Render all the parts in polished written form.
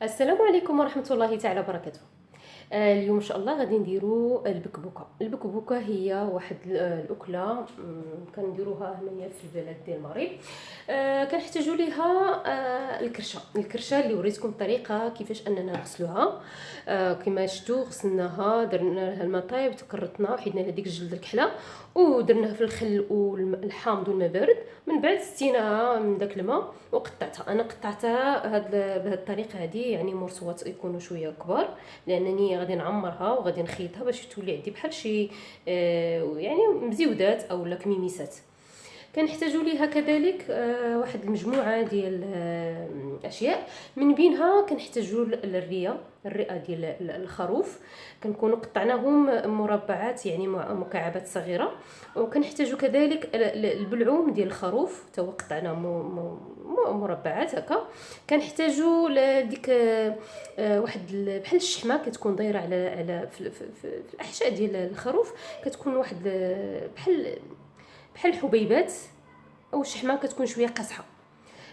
السلام عليكم ورحمة الله تعالى وبركاته. اليوم ان شاء الله غادي نديرو البكبوكه هي واحد الاكله كنديروها هنايا في البلاد ديال المغرب. كنحتاجوا ليها الكرشه اللي وريتكم الطريقه كيفاش اننا نغسلوها. كما شفتوا غسلناها، درنا لها الماء طايب، تكرطنا وحيدنا لها ديك الجلد الكحله ودرناها في الخل والحامض والماء بارد. من بعد ستيناها من داك الماء وقطعتها. انا قطعتها بهذه الطريقه هذه، يعني مرصوات يكونوا شويه كبار، لانني غادي نعمرها وغادي نخيطها باش تولي عندي بحال شي يعني مزيودات اولا كميميسات. كنحتاجوا ليها كذلك واحد المجموعه ديال اشياء، من بينها كنحتاجوا الرئه ديال الخروف، كنكونوا قطعناهم مربعات يعني مكعبات صغيره. وكنحتاجوا كذلك البلعوم ديال الخروف تا هو قطعناه مربعات هكا. كنحتاجوا لديك واحد بحال الشحمه كتكون دايره على في الاحشاء ديال الخروف، كتكون واحد بحال الحبيبات او الشحمه كتكون شويه قاصحه،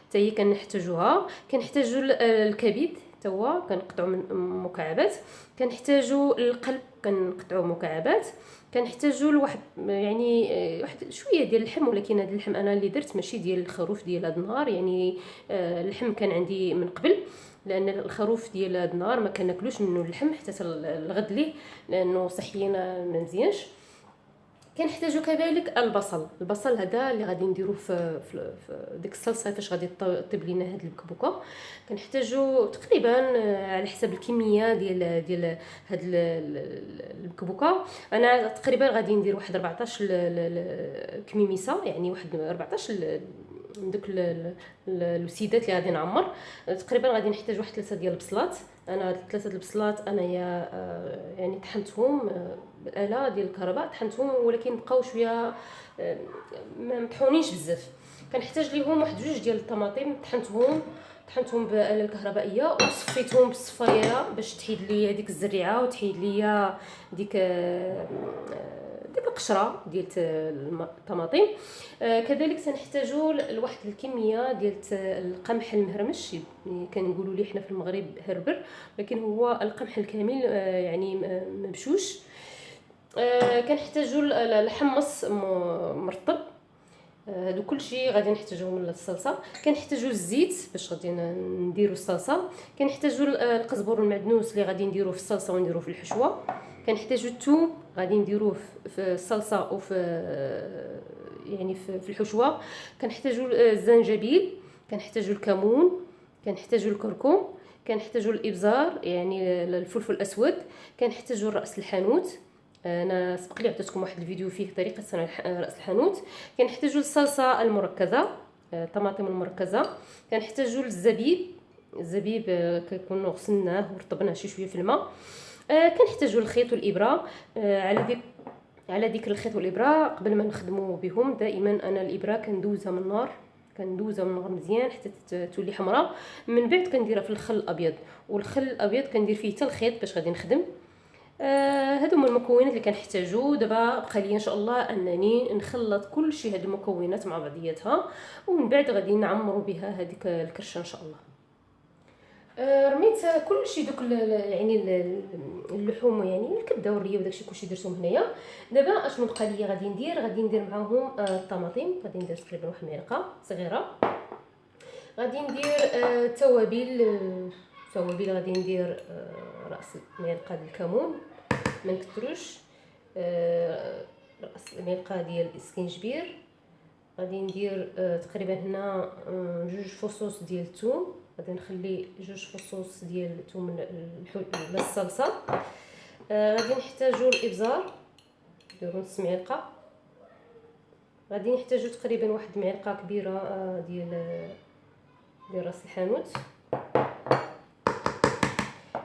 حتى هي كنحتاجوها. كنحتاجوا الكبد تا هو كنقطعوا من مكعبات. كنحتاجوا القلب كنقطعوه مكعبات. كنحتاجوا لواحد يعني واحد شويه ديال اللحم، ولكن هذا اللحم انا اللي درت ماشي ديال الخروف ديال هذا النهار، يعني اللحم كان عندي من قبل، لان الخروف ديال هذا النهار ما كناكلوش منه اللحم حتى الغد ليه، لانه صحيا ما مزيانش. كنحتاجو كذلك البصل هذا اللي غادي نديروه في ديك الصلصه فاش غادي طيب لينا هاد البكبوكه. كنحتاجو تقريبا على حسب الكميه ديال هاد البكبوكه. انا تقريبا غادي ندير واحد 14 كميميسه، يعني واحد 14 من دوك الوسيدات اللي غادي نعمر. تقريبا غادي نحتاج واحد 3 ديال البصلات. انا 3 البصلات انايا يعني طحنتهم بالاله ديال الكهرباء، طحنتهم ولكن بقاو شويه ما مطحونينش بزاف. كنحتاج ليهم واحد 2 ديال الطماطم، طحنتهم بالاله الكهربائيه وصفيتهم بالصفايه باش تحيد لي هذيك الزريعه وتحيد لي ديك القشره ديال الطماطم. كذلك سنحتاجوا لواحد الكميه ديال القمح المهرمش، يعني كنقولوا ليه حنا في المغرب هربر، لكن هو القمح الكامل يعني مبشوش. كنحتاجوا الحمص مرطب. هادو كلشي غادي نحتاجوهم للصلصه. كنحتاجوا الزيت باش غادي نديروا الصلصه. كنحتاجوا القزبر والمعدنوس اللي غادي نديروه في الصلصه ونديروه في الحشوه. كنحتاجوا الثوم غادي نديروه في الصلصه وفي يعني في الحشوه. كنحتاجوا الزنجبيل، كنحتاجوا الكمون، كنحتاجوا الكركم، كنحتاجوا الابزار يعني الفلفل الاسود، كنحتاجوا راس الحانوت. انا سبق لي عطيتكم واحد الفيديو فيه طريقه صنع راس الحانوت. كنحتاجوا الصلصه المركزه، الطماطم المركزه. كنحتاجوا الزبيب كيكون غسلناه ورطبناه شي شويه في الماء. كنحتاجوا الخيط والابره. على ذكر الخيط والابره، قبل ما نخدموا بهم دائما انا الابره كندوزها من النار، مزيان حتى تولي حمراء. من بعد كنديرها في الخل الابيض، والخل الابيض كندير فيه حتى الخيط باش غادي نخدم. هادو هما المكونات اللي كنحتاجو. دابا بقى لي ان شاء الله انني نخلط كل شيء هاد المكونات مع بعضياتها، ومن بعد غادي نعمروا بها هذيك الكرشه ان شاء الله. رميت كل شيء دوك يعني اللحوم، يعني الكبده والريه وداكشي كلشي درتهم هنايا. دابا اشنو بقى لي غادي ندير معاهم الطماطم. غادي ندير تقريبا واحد المعلقه صغيره. غادي ندير توابل غادي ندير راس معلقه ديال الكمون، ما نكثروش. راس معلقه ديال السكينجبير. غادي ندير تقريبا هنا 2 فصوص ديال الثوم. غادي نخلي 2 فصوص ديال الثوم للصلصه. غادي نحتاجوا الابزار، نديروا نص معلقه. غادي نحتاجوا تقريبا واحد معلقه كبيره ديال راس الحانوت.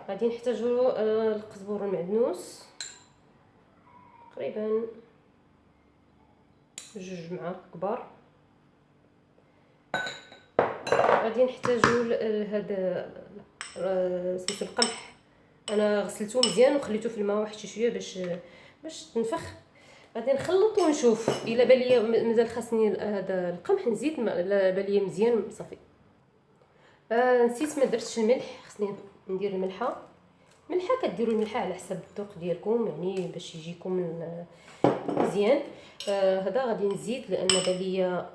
غادي نحتاجوا القزبر والمعدنوس، تقريبا 2 معالق كبار. غادي نحتاجوا هذا سميتو القمح. انا غسلته مزيان وخليته في الماء واحد شي شويه باش تنفخ. غادي نخلط ونشوف الا بالي مازال خاصني هذا القمح نزيد، الا بالي مزيان صافي. نسيت ما درتش الملح، خصني ندير الملحه. كديروا الملحه على حسب الذوق ديالكم، يعني باش يجيكم مزيان. هذا غادي نزيد لان بان ليا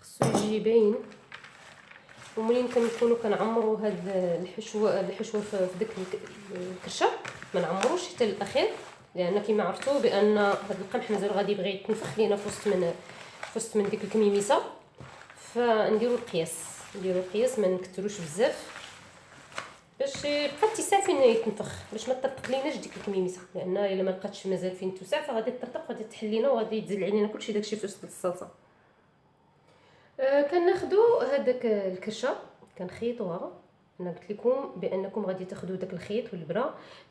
خصو يجي باين. ومنين كنكونوا كنعمروا هاد الحشوه في ديك الكرشه، ما نعمروش حتى الاخير، لان كما عرفتوا بان هاد القمح مازال غادي يبغي يتنفخ لينا في وسط من ديك الكميميسه. فنديروا القياس، ما نكثروش بزاف باش يبقى اتساع فين يتنفخ، باش ما تطرطق ليناش ديك الكميميسه، لان الا ما لقاتش مازال فين توسع فغادي تطرطق وغادي تحل لينا وغادي يتزل علينا كلشي داكشي في وسط الصلصه. كناخذوا هذاك الكرشه كنخيطوها. انا قلت لكم بانكم غادي تاخذوا داك الخيط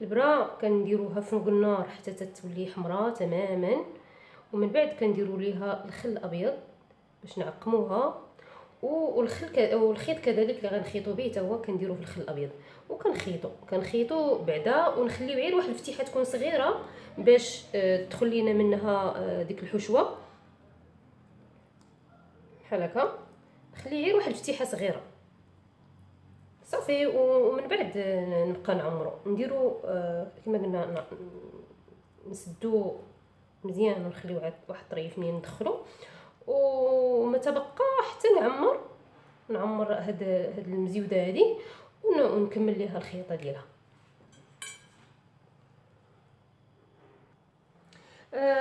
والبرا كنديروها فوق النار حتى تولي حمراء تماما، ومن بعد كنديروا ليها الخل الابيض باش نعقموها، والخيط كذلك اللي غنخيطوا به حتى هو كنديروه في الخل الابيض، وكنخيطوا بعدا ونخليو غير واحد الفتيحه تكون صغيره باش تدخل لينا منها ديك الحشوه بحال هكا. نخلي غير واحد الفتيحه صغيره صافي، ومن بعد نبقى نعمرو نديرو كما قلنا نسدو مزيان ونخليو واحد الطريف منين ندخلو، وما تبقى حتى نعمر هاد المزيوده هذه ونكمل ليها الخياطه ديالها.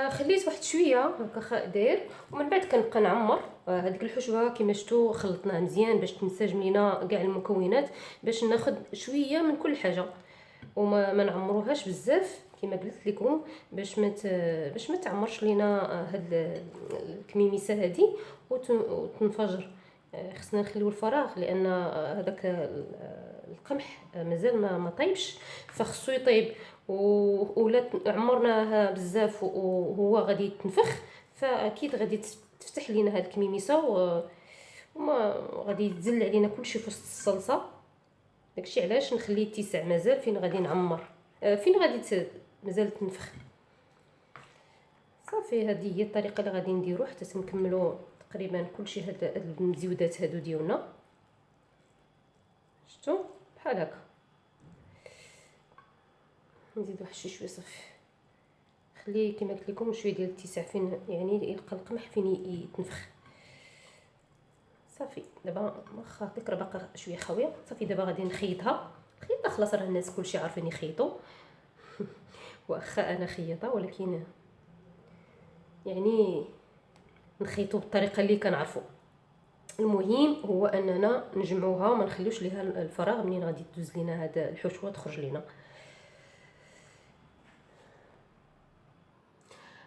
خليت واحد شويه هكا داير، ومن بعد كنبقى نعمر هذيك الحشوه كما شفتوا خلطناها مزيان باش تنسجم لينا كاع المكونات، باش ناخذ شويه من كل حاجه وما نعمروهاش بزاف كما قلت لكم باش ما تعمرش لينا هاد الكميميسه هذه وتنفجر. خصنا نخليو الفراغ لان هذاك القمح مازال ما طيبش، فخصو يطيب، ولا عمرناها بزاف وهو غادي يتنفخ فاكيد غادي تفتح لينا هاد الكميميسه وما غادي يتزل علينا كلشي في وسط الصلصه. داكشي علاش نخليه اتساع مازال فين غادي نعمر، فين غادي مازال تنفخ. صافي هذه هي الطريقه اللي غادي نديرو حتى نكملوا تقريبا كلشي هاد المزيودات هادو ديالنا. شفتوا بحال هكا، نزيد واحد شويه صافي، خليه كما قلت لكم شويه ديال الاتساع فين يعني يلقى القمح فين يتنفخ. صافي دابا واخا ديك راه باقا شويه خاويه، صافي دابا غادي نخيطها خلاص راه الناس كلشي عارفين يخيطوا واخا انا خياطه ولكن يعني نخيطوا بالطريقه اللي كنعرفوا. المهم هو اننا نجمعوها وما نخليوش ليها الفراغ منين غادي تدوز لينا هاد الحشوه تخرج لينا.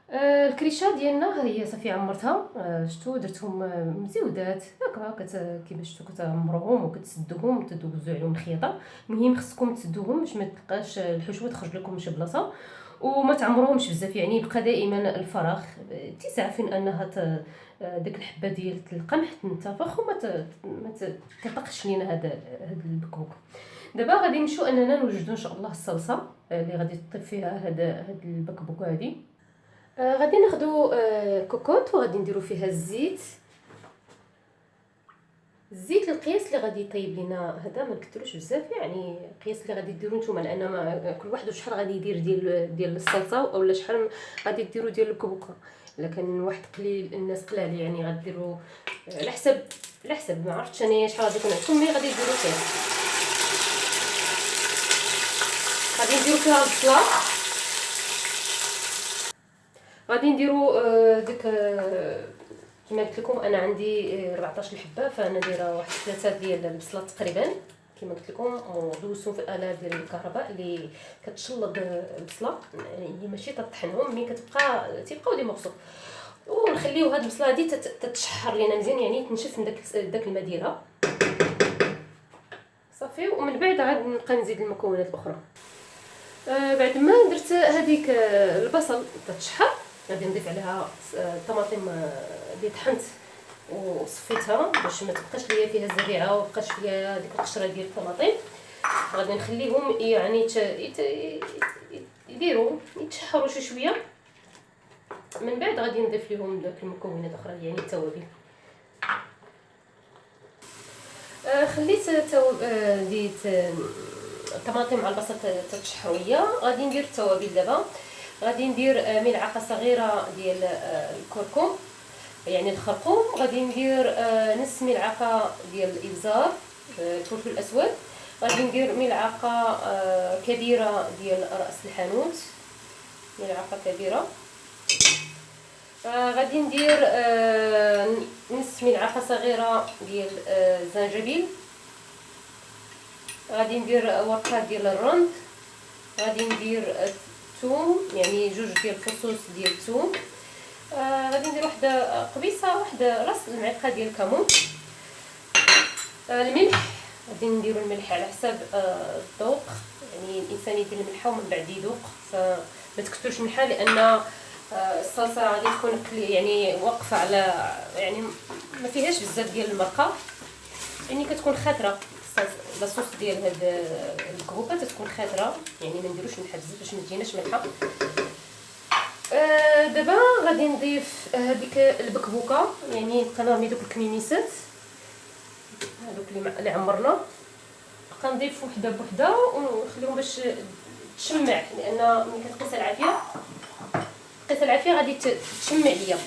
الكريشه ديالنا هي صافي عمرتها، شفتوا درتهم مزيودات هكا كيما شفتوا كتعمروهم وكتسدوهم وتدوزوا عليهم الخياطه. المهم خصكم تسدوهم باش ما تلقاش الحشوه تخرج لكم من شي بلاصه، وما تعمروهمش بزاف، يعني يبقى دائما الفراغ اتساع فين انها ديك الحبه ديال القمح تنتفخ وما تطقش لينا هذا البكبوك. دابا غادي نمشيو اننا نوجدوا ان شاء الله الصلصه اللي غادي تطيب فيها هاد البكبوك هذه. غادي ناخذوا كوكوط وغادي نديروا فيها الزيت القياس اللي غادي يطيب لينا هذا ما نكثروش بزاف، يعني القياس اللي غادي ديروا نتوما، لان ما كل واحد شحال غادي يدير ديال الصلصه اولا شحال غادي ديروا ديال الكبوكه. الا كان واحد قليل الناس قلال يعني غديروا على حسب ما عرفتش انا شحال غادي يكون عندكم، مي غادي ديروا قياس. غادي نديروا فيها البصله، غادي نديروا ديك كما قلت لكم انا عندي 14 حبه، فانا دايره واحد 3 ديال البصلات تقريبا كما قلت لكم، ودوزتهم في الاله ديال الكهرباء اللي كتشلض البصله، يعني ماشي تطحنهم مي تيبقاو ديما مغسول، ونخليو هاد البصله هادي تتشحر لينا مزيان، يعني تنشف من داك الماء ديالها صافي. ومن بعد عاد نبقى نزيد المكونات الاخرى. بعد ما درت هذيك البصل تتشحر غادي نضيف عليها الطماطم اللي طحنت وصفيتها باش ما تبقاش ليا فيها الزريعه ومابقاش فيها ديك القشره ديال الطماطم. غادي نخليهم يعني يديروا يتشحروا شويه من بعد غادي نضيف لهم داك المكونات الاخرى يعني التوابل. خليت ديت الطماطم مع البصل تتشحر شويه. غادي ندير التوابل دابا. غادي ندير ملعقه صغيره ديال الكركم يعني الخرقوم. غادي ندير نص ملعقه ديال الابزار الفلفل الاسود. غادي ندير ملعقه كبيره ديال راس الحانوت، ملعقه كبيره. غادي ندير نص ملعقه صغيره ديال الزنجبيل. غادي ندير ورقه ديال الرند. غادي ندير الثوم يعني جوج ديال الفصوص ديال الثوم. غادي ندير واحده قبيصه، واحده راس المعلقه ديال الكمون. الملح غادي نديرو الملح على حساب الذوق، يعني الانسان يدير الملحه ومن بعد يذوق، فما تكثرش الملحه لان الصلصه غادي تكون يعني واقفه على يعني ما فيهاش بزاف ديال المرقه، يعني كتكون خاطره لاصوص ديال هاد الكبوكه تتكون خاطره، يعني ما نديروش ملحه بزاف باش ما تجيناش ملحه. دابا غادي نضيف هذيك البكبوكه، يعني كنرمي دوك الكميميسات هذوك اللي عمرنا، كنضيف وحده بوحده ونخليهم باش تشمع، لان ملي كتقيس العافيه غادي تشمع ليا.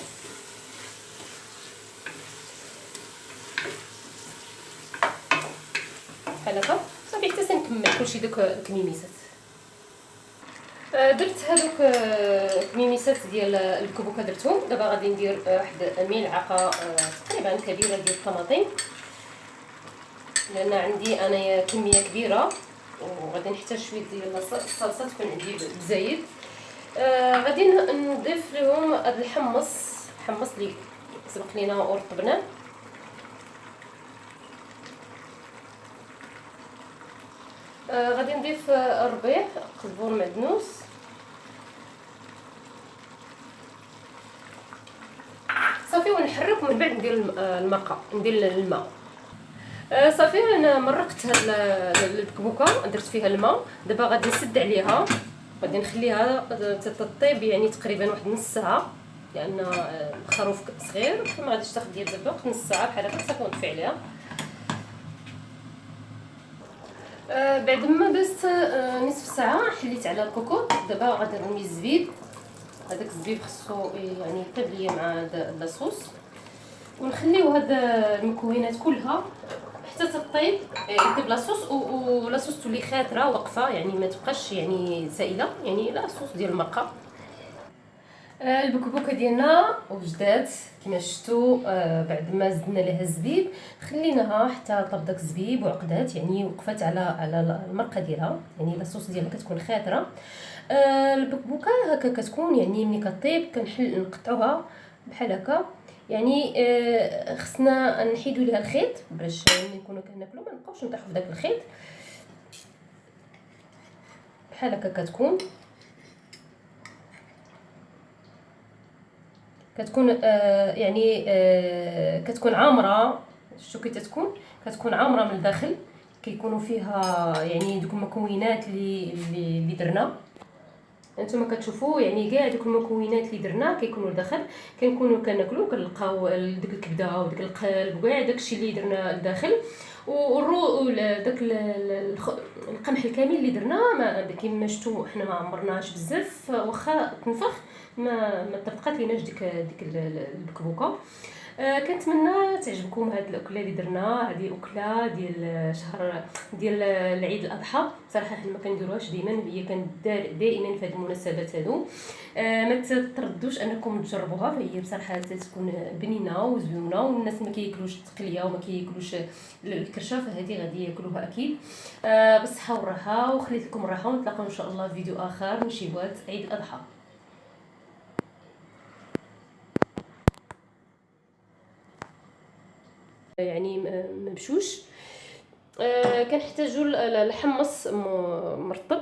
بحال هكا صافي حتى نكمل كلشي دوك الكميميسات. درت هذوك الكميميسات ديال الكبوكه درتهم. دابا غادي ندير واحد ملعقه تقريبا كبيره ديال الطماطم، لان عندي انايا كميه كبيره وغادي نحتاج شويه ديال الصلصه تكون عندي بزايد. غادي نضيف لهم هذا الحمص اللي سبق لينا ورطبناه. غادي نضيف الربيع قزبور معدنوس. صافي ونحرك ومن بعد ندير المرقه، ندير الماء. صافي انا مرقت هاد الكبوكه درت فيها الماء. دابا غادي نسد عليها، غادي نخليها تطيب يعني تقريبا واحد نص ساعه، لان الخروف صغير فما غاديش تاخذ ديال بزاف الوقت، نص ساعه بحال هكا صافي ونطفي عليها. بعد ما دازت نصف ساعه حليت على الكوكوط. دابا غادي نرمي الزبيب، هذاك الزبيب خصو يعني يطيب ليا مع هذا لاصوص، ونخليو هاد المكونات كلها حتى تطيب، يطيب لاصوص ولاصوص تولي خاطره واقفه، يعني ما تبقاش يعني سائله، يعني لاصوص ديال المرقه. البكبوكه ديالنا وجدات كما شفتوا. بعد ما زدنا لها الزبيب خليناها حتى طاب داك الزبيب وعقدات، يعني وقفت على المرقه ديالها، يعني لاصوص ديالها كتكون خاطره. البكبوكه هكا كتكون، يعني ملي كطيب كنحل نقطعوها بحال هكا، يعني خصنا نحيدوا ليها الخيط باش ملي نكونوا كناكلوا ما نبقاوش نطيحوا في داك الخيط. بحال هكا كتكون يعني كتكون عامره. شفتوا كي كتكون عامره من الداخل، كيكونوا فيها يعني دوك المكونات اللي درنا. انتما كتشوفوا يعني كاع دوك المكونات اللي درنا كيكونوا لداخل، كنكونوا كناكلوا كنلقاو ديك الكبده وديك القلب وكاع داكشي اللي درنا لداخل، داك القمح الكامل اللي درنا كما شفتوا حنا ما عمرناش بزاف، واخا تنفخ ما طبقات ليناش ديك البكبوكه. كنتمنى تعجبكم هاد الاكله اللي درنا، هذه اكله ديال شهر ديال العيد الاضحى. صراحه حنا ما كنديروهاش دائما، هي كانت دائما في هذه المناسبات هادو. ما تردوش انكم تجربوها، فهي بصراحه تكون بنينه وزوينه، والناس ما كياكلوش التقليه وما كياكلوش الكرشه، فهذه غادي ياكلوها اكيد. بالصحه والراحه، وخليت لكم الراحه، ونتلاقاو ان شاء الله في فيديو اخر من شيبات عيد الاضحى. يعني مبشوش. كنحتاجوا الحمص مرطب.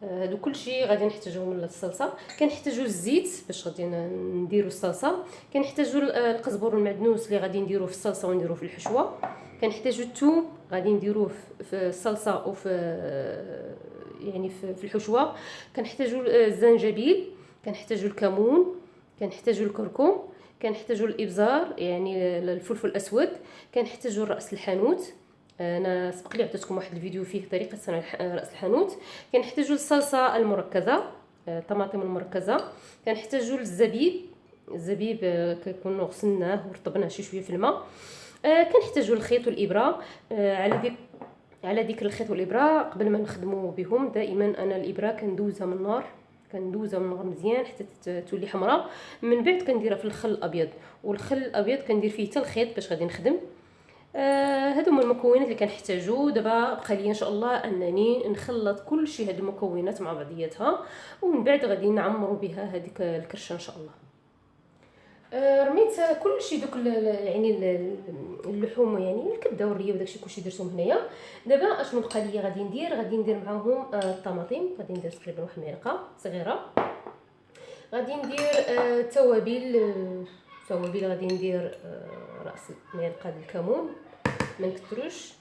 هادو كلشي غادي نحتاجوهم للصلصه. كنحتاجوا الزيت باش غادي نديروا الصلصه. كنحتاجوا القزبر المعدنوس اللي غادي نديروه في الصلصه ونديروه في الحشوه. كنحتاجوا الثوم غادي نديروه في الصلصه وفي يعني في الحشوه. كنحتاجوا الزنجبيل، كنحتاجوا الكمون، كنحتاجو الكركم، كنحتاجو الابزار يعني الفلفل الاسود، كنحتاجو راس الحانوت. انا سبق لي عطيتكم واحد الفيديو فيه طريقه صنع راس الحانوت. كنحتاجو الصلصه المركزه، الطماطم المركزه. كنحتاجو الزبيب. الزبيب كنكونوا غسلناه ورطبناه شي شويه في الماء. كنحتاجو الخيط والابره. على ذكر الخيط والابره، قبل ما نخدموا بهم دائما انا الابره كندوزها من النار، كندوزها من النار مزيان حتى تولي حمراء. من بعد كنديرها في الخل الابيض، والخل الابيض كندير فيه حتى الخيط باش غادي نخدم. هادو هما المكونات اللي كنحتاجو. دابا بقى لي ان شاء الله انني نخلط كل شيء هاد المكونات مع بعضياتها، ومن بعد غادي نعمروا بها هذيك الكرشه ان شاء الله. رميت كل شيء دوك يعني اللحوم، يعني الكبده والريه وداكشي كلشي درتهم هنايا. دابا اشنو بقى لي غادي ندير معاهم الطماطم. غادي ندير تقريبا واحد المعلقه صغيره. غادي ندير توابل غادي ندير راس معلقه ديال الكمون، ما نكثروش.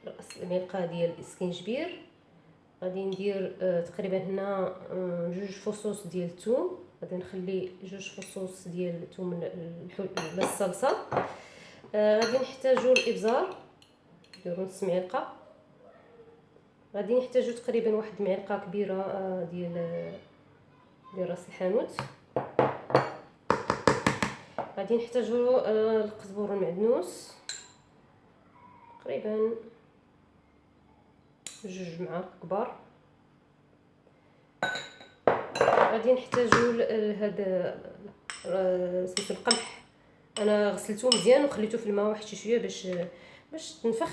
راس معلقه ديال الاسكنجبير. غادي ندير تقريبا هنا 2 فصوص ديال الثوم. غادي نخلي 2 فصوص ديال الثوم للصلصه. غادي نحتاجو الابزار، نديرو نص معلقه. غادي نحتاجو تقريبا واحد معلقه كبيره ديال راس الحانوت. غادي نحتاجو القزبور المعدنوس، تقريبا 2 معالق كبار. غادي نحتاجو هذا سميتو القمح. انا غسلته مزيان وخليته في الماء واحد شويه باش تنفخ.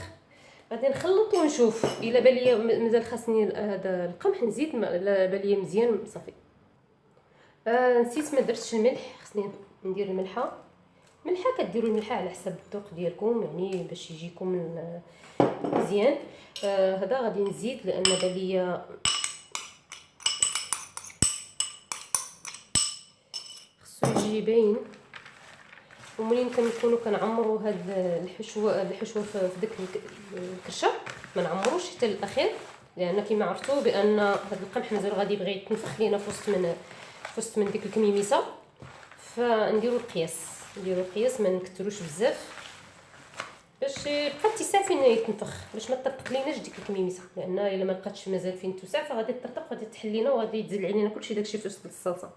غادي نخلط ونشوف الا بان ليا مازال خاصني هذا القمح نزيد، لا بان ليا مزيان صافي. نسيت ما درتش الملح، خصني ندير الملحه. كديروا الملحه على حسب الذوق ديالكم، يعني باش يجيكم مزيان. هذا غادي نزيد لان بان ليا خصو يجي باين. ومنين كنكونوا كنعمروا هاد الحشوه في ديك الكرشه، ما نعمروش حتى الاخير، لان كما عرفتوا بان هاد القمح مازال غادي يبغي يتنفخ لينا في وسط من ديك الكميميسه. فنديروا القياس، ما نكثروش بزاف باش يبقى اتساع فين يتنفخ، باش ما تطرطق ليناش ديك الكميميسه، لان الا ما لقاتش مازال فين توسع فغادي تطرطق وغادي تحل لينا وغادي تزل علينا كلشي داكشي في وسط الصلصه.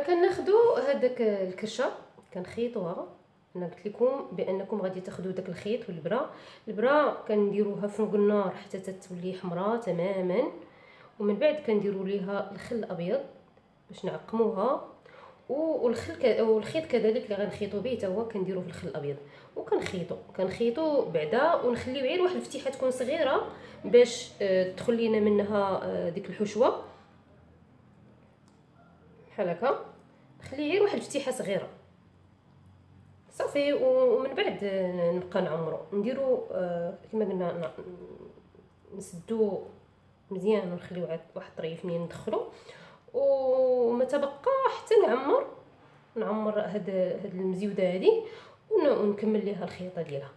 كناخذوا هذاك الكرشه كنخيطوها. انا قلت لكم بانكم غادي تاخذوا داك الخيط البرا كنديروها فوق النار حتى تولي حمراء تماما، ومن بعد كنديروا ليها الخل الابيض باش نعقموها، والخيط كذلك اللي غنخيطوا به حتى هو كنديروه في الخل الابيض، وكنخيطوا بعدا ونخليو غير واحد الفتيحه تكون صغيره باش تدخل لينا منها ديك الحشوه بحال هكا. نخلي غير واحد الفتيحه صغيره صافي، ومن بعد نبقى نعمرو نديرو كما قلنا نسدو مزيان ونخليو واحد الطريف منين ندخلو، وما تبقى حتى نعمر هاد المزيوده هذه ونكمل ليها الخياطه ديالها.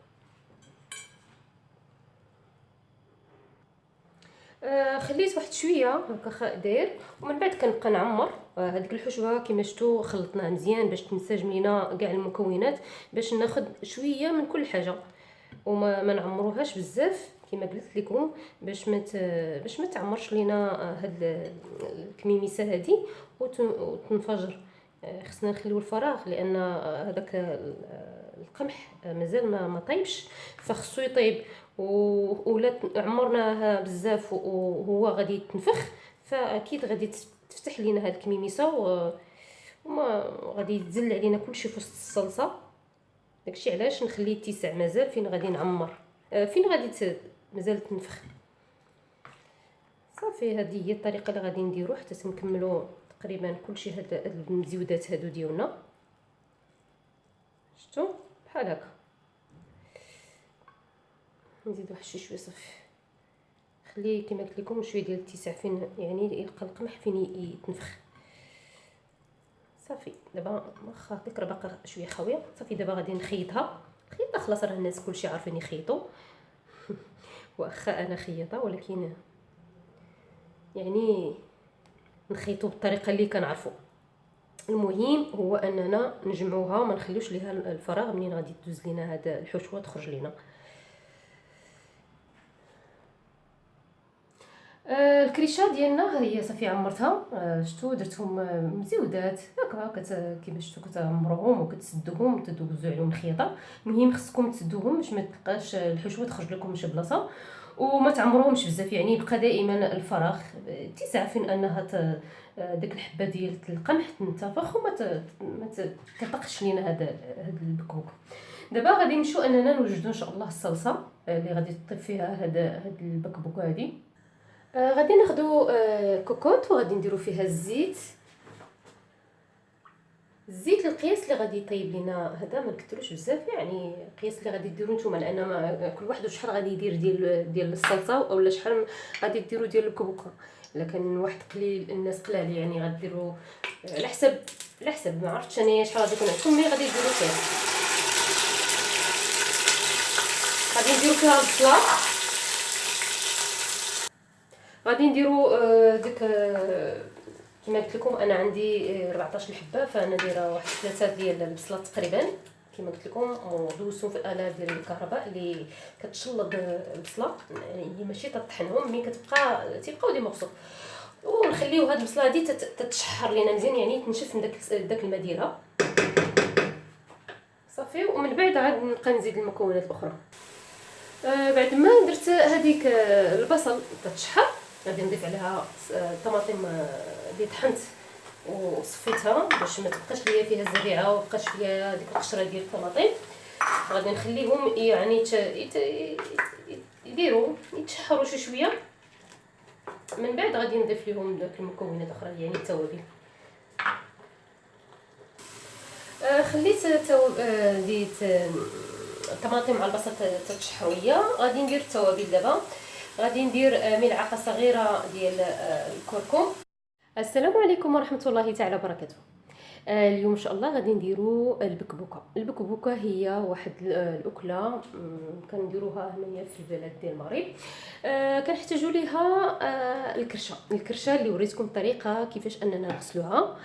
خليت واحد شويه هكا داير، ومن بعد كنبقى نعمر هذيك الحشوه كما شفتوا. خلطناها مزيان باش تنسجم لينا كاع المكونات، باش ناخذ شويه من كل حاجه، وما نعمروهاش بزاف كما قلت لكم باش ما تعمرش لينا هاد الكميميسه هذه وتنفجر. خصنا نخليو الفراغ لان هذاك القمح مازال ما طيبش، فخصو يطيب. ولا عمرناها بزاف وهو غادي يتنفخ فاكيد غادي تفتح لينا هاد الكميميسه وما غادي يتزل علينا كلشي في وسط الصلصه. داكشي علاش نخليه يتسع مازال فين غادي نعمر، فين غادي مازال تنفخ. صافي هذه هي الطريقه اللي غادي نديرو حتى تنكملوا تقريبا كلشي هاد المزيودات هادو ديالنا. شفتوا بحال هكا. نزيد واحد شويه صافي، خليه كما قلت لكم شويه ديال الاتساع فين يعني يلقى القمح فين يتنفخ. صافي دابا واخا الفكره باقا شويه خاويه، صافي دابا غادي نخيطها. خلاص راه الناس كلشي عارفين يخيطوا واخا انا خياطه، ولكن يعني نخيطو بالطريقه اللي كنعرفو. المهم هو اننا نجمعوها، ما نخليوش ليها الفراغ منين غادي تدوز لينا هاد الحشوه تخرج لينا. الكريشه ديالنا هي صافي عمرتها، شتو درتهم مزيودات هكا كيما شتو كتعمروهم وكتسدوهم وتدوزو عليهم الخياطه. المهم خصكم تسدوهم باش ما تلقاش الحشوه تخرج لكم من شي بلاصه، وما تعمروهمش بزاف، يعني يبقى دائما الفراغ اتساع فين انها داك الحبه ديال القمح تنتفخ وما كتبقاش لينا هذا البكبوك. دابا غادي نمشيو اننا نوجدوا ان شاء الله الصلصه اللي غادي تطيب فيها هاد البكبوكه هادي. غادي ناخدو كوكوط وغادي نديرو فيها الزيت القياس اللي غادي يطيب لينا هذا، ما نكثروش بزاف، يعني القياس اللي غادي ديرو نتوما، لان ما كل واحد شحال غادي يدير ديال الصلصه اولا شحال غادي ديروا ديال الكبوكه. الا كان واحد قليل الناس قلال يعني غديروا على حسب ما عرفتش انا شحال غادي يكون عندكم، مي غادي ديروا فيها. غادي نديرو فيها البصله، غادي نديرو ديك كما قلت لكم انا عندي 14 حبه، فانا دايره واحد 3 ديال البصلات تقريبا كما قلت لكم، ودوزتهم في الاله ديال الكهرباء اللي كتشلض البصله، يعني ماشي تطحنهم مي تيبقاو ديما مبسوط. ونخليو هاد البصله هادي تتشحر لينا مزيان، يعني تنشف من داك الماء ديالها صافي. ومن بعد عاد نبقى نزيد المكونات الاخرى. بعد ما درت هذيك البصل تتشحر غادي نضيف عليها الطماطم اللي طحنت وصفيتها باش ما تبقاش ليا فيها الزريعه ومابقاش فيها ديك القشره ديال الطماطم. غادي نخليهم يعني يديروا يتشحروا شي شويه، من بعد غادي نضيف لهم داك المكونات الاخرى يعني التوابل. خليت ديت الطماطم مع البصل تتشحروا ليا. غادي ندير التوابل دابا. غادي ندير ملعقه صغيره ديال الكركم. السلام عليكم ورحمه الله تعالى وبركاته. اليوم ان شاء الله غادي نديروا البكبوكه هي واحد الاكله كنديروها هنايا في البلاد ديال المغرب. كنحتاجوا ليها الكرشه اللي وريتكم الطريقه كيفاش اننا نغسلوها.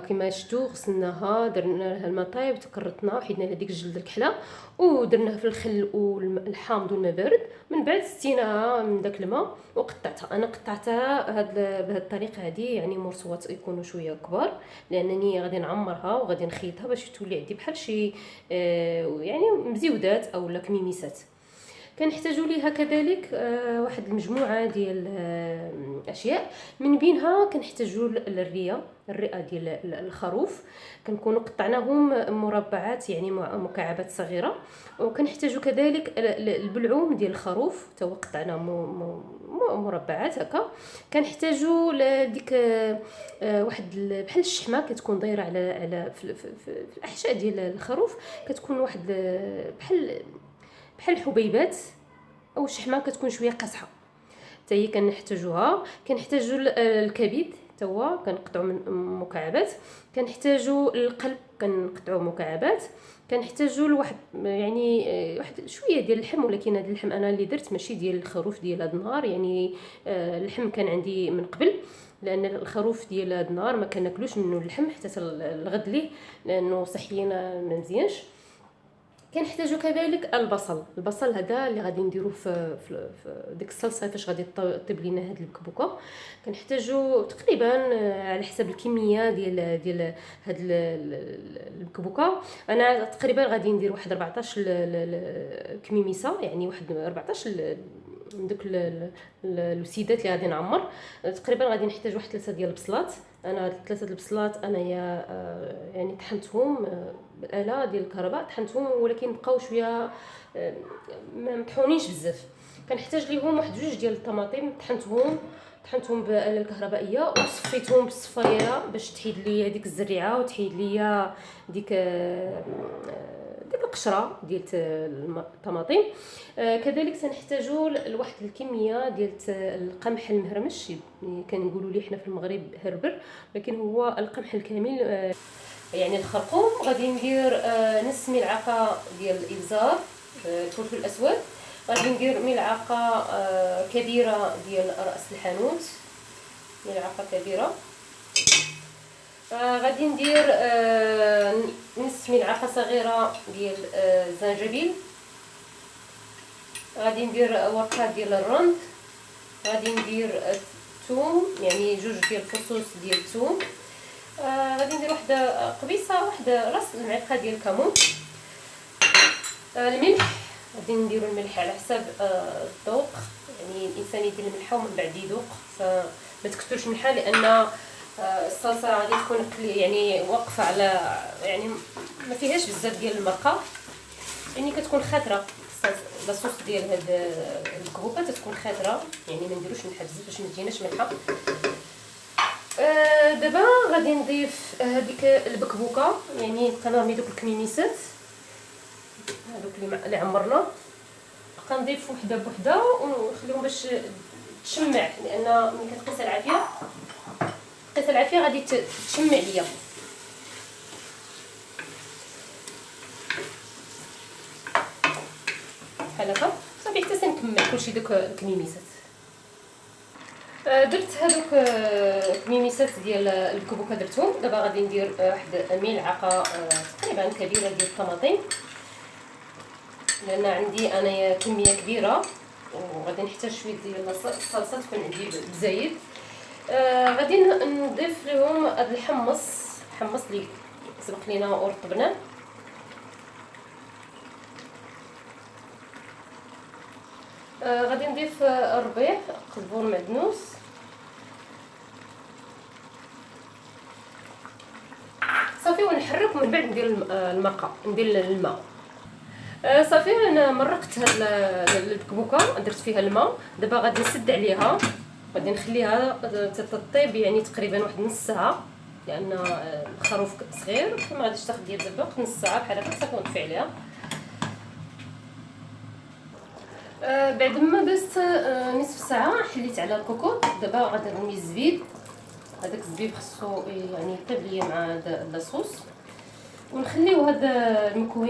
كما شفتوا غسلناها، درنا لها الماء طايب، تكرطنا وحيدنا لها ديك الجلد الكحله ودرناها في الخل والحامض والماء بارد. من بعد ستيناها من داك الماء وقطعتها. انا قطعتها بهذه الطريقه هذه، يعني مرصوات يكونوا شويه كبار، لانني غادي نعمرها وغادي نخيطها باش تولي عندي بحال شي يعني مزيودات اولا كميميسات. كنحتاجوا ليها كذلك واحد المجموعه ديال الاشياء، من بينها كنحتاجوا الرئه ديال الخروف، كنكونوا قطعناهم مربعات يعني مكعبات صغيره. وكنحتاجوا كذلك البلعوم ديال الخروف حتى هو قطعناه مربعات هكا. كنحتاجوا ديك واحد بحال الشحمه كتكون دايره على في الاحشاء ديال الخروف، كتكون واحد بحال الحبيبات او الشحمه كتكون شويه قاصحه حتى هي كنحتاجوها. كنحتاجوا الكبد حتى هو كنقطعوا من مكعبات. كنحتاجوا القلب كنقطعوه مكعبات. كنحتاجوا لواحد يعني واحد شويه ديال اللحم، ولكن هذا اللحم انا اللي درت ماشي ديال الخروف ديال هذا النهار، يعني اللحم كان عندي من قبل، لان الخروف ديال هذا النهار ما كناكلوش منه اللحم حتى الغد ليه لانه صحيا ما مزيانش. كنحتاجوا كذلك البصل هذا اللي غادي نديروه في ديك الصلصه فاش غادي طيب لينا هاد البكبوكه. كنحتاجوا تقريبا على حسب الكميه ديال هاد البكبوكه. انا تقريبا غادي ندير واحد 14 كميميسه، يعني واحد 14 من دوك الوسيدات اللي غادي نعمر. تقريبا غادي نحتاج واحد 3 ديال البصلات. انا 3 البصلات انايا يعني طحنتهم بالاله ديال الكهرباء، طحنتهم ولكن بقاو شويه ما مطحونينش بزاف. كنحتاج ليهم واحد 2 ديال الطماطم طحنتهم بالاله الكهربائيه وصفيتهم بالصفايه باش تحيد لي هذيك الزريعه وتحيد لي ديك القشره ديال الطماطم. كذلك سنحتاجوا لواحد الكميه ديال القمح المهرمش، كنقولوا ليه حنا في المغرب هربر، لكن هو القمح الكامل يعني الخرقوم. غادي ندير نص ملعقه ديال الابزار الفلفل الاسود. غادي ندير ملعقه كبيره ديال راس الحانوت. ملعقه كبيره. غادي ندير نصف ملعقه صغيره ديال الزنجبيل. غادي ندير ورقه ديال الرند. غادي ندير الثوم، يعني 2 ديال الفصوص ديال الثوم. غادي ندير واحد قبيصه، واحد راس المعلقه ديال الكمون. الملح غادي نديرو الملح على حساب الذوق، يعني الانسان يدير الملحه ومن بعد يذوق، فما تكثرش الملحه لان الصلصه غادي تكون يعني واقفه على، يعني ما فيهاش بزاف ديال المرقه، يعني كتكون خضره لاصوص ديال هاد الكبوبه تتكون خضره، يعني ما نديروش ملحه بزاف باش ما تجيناش ملحه. دابا غادي نضيف هذيك البكبوكه، يعني كنرمي دوك الكميميسات هذوك اللي عمرنا، كنضيف وحده بوحده ونخليهم باش تشمع، لان ملي كتقيس العافيه غادي تشمع ليا. بحال هكا صافي حتى نكمل كلشي دوك الكميميسات. درت هذوك الكميميسات ديال الكبوكه درتهم. دابا غادي ندير واحد ملعقه تقريبا كبيره ديال الطماطم، لان عندي انايا كميه كبيره وغادي نحتاج شويه ديال الصلصه تكون عندي بزايد. غادي نضيف لهم هذا الحمص اللي سبق لينا ورطبناه. غادي نضيف الربيع، قزبور معدنوس، صافي ونحرك ومن بعد ندير المرقه، ندير الماء. صافي انا مرقت هاد الكبوكه، درت فيها الماء. دابا غادي نسد عليها، غادي نخليها تطيب يعني تقريبا واحد نص ساعه، لان الخروف صغير فما غاديش تاخذ ديال بزاف الوقت، نص ساعه بحال هكا صافي ونطفي عليها. بعد ما دازت نصف ساعه حليت على الكوكوط. دابا غادي نرمي الزبيب، هذاك الزبيب خصو يعني يطيب ليا مع هذا اللاصوص، ونخليو هذا المكون